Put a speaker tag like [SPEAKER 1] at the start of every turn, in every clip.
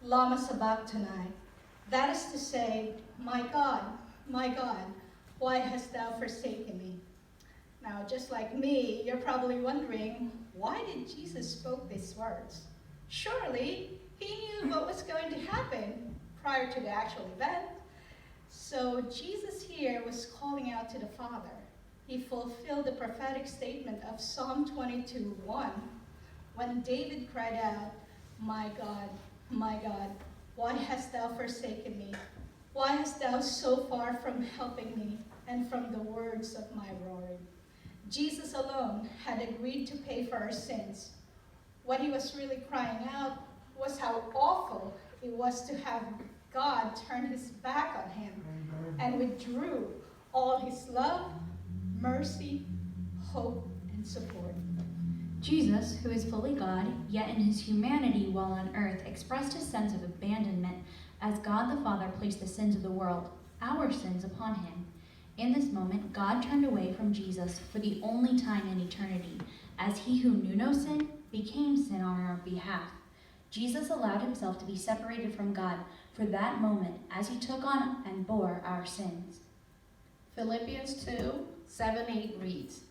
[SPEAKER 1] lama sabachthani. That is to say, my God, why hast thou forsaken me? Now, just like me, you're probably wondering, why did Jesus spoke these words? Surely, he knew what was going to happen prior to the actual event. So Jesus here was calling out to the Father. He fulfilled the prophetic statement of Psalm 22:1, when David cried out, my God, why hast thou forsaken me? Why hast thou so far from helping me and from the words of my roaring? Jesus alone had agreed to pay for our sins. What he was really crying out was how awful it was to have God turn his back on him and withdrew all his love, mercy, hope, and support.
[SPEAKER 2] Jesus, who is fully God, yet in his humanity while on earth, expressed his sense of abandonment as God the Father placed the sins of the world, our sins, upon him. In this moment, God turned away from Jesus for the only time in eternity, as he who knew no sin became sin on our behalf. Jesus allowed himself to be separated from God for that moment as he took on and bore our sins.
[SPEAKER 3] Philippians 2:7-8 reads,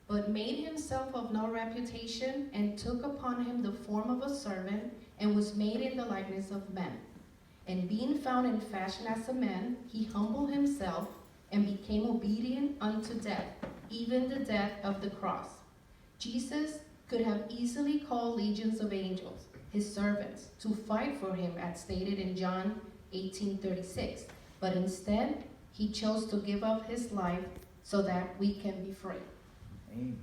[SPEAKER 3] but made himself of no reputation, and took upon him the form of a servant, and was made in the likeness of men. And being found in fashion as a man, he humbled himself, and became obedient unto death, even the death of the cross. Jesus could have easily called legions of angels, his servants, to fight for him, as stated in John 18:36. But instead, he chose to give up his life so that we can be free.
[SPEAKER 4] Amen.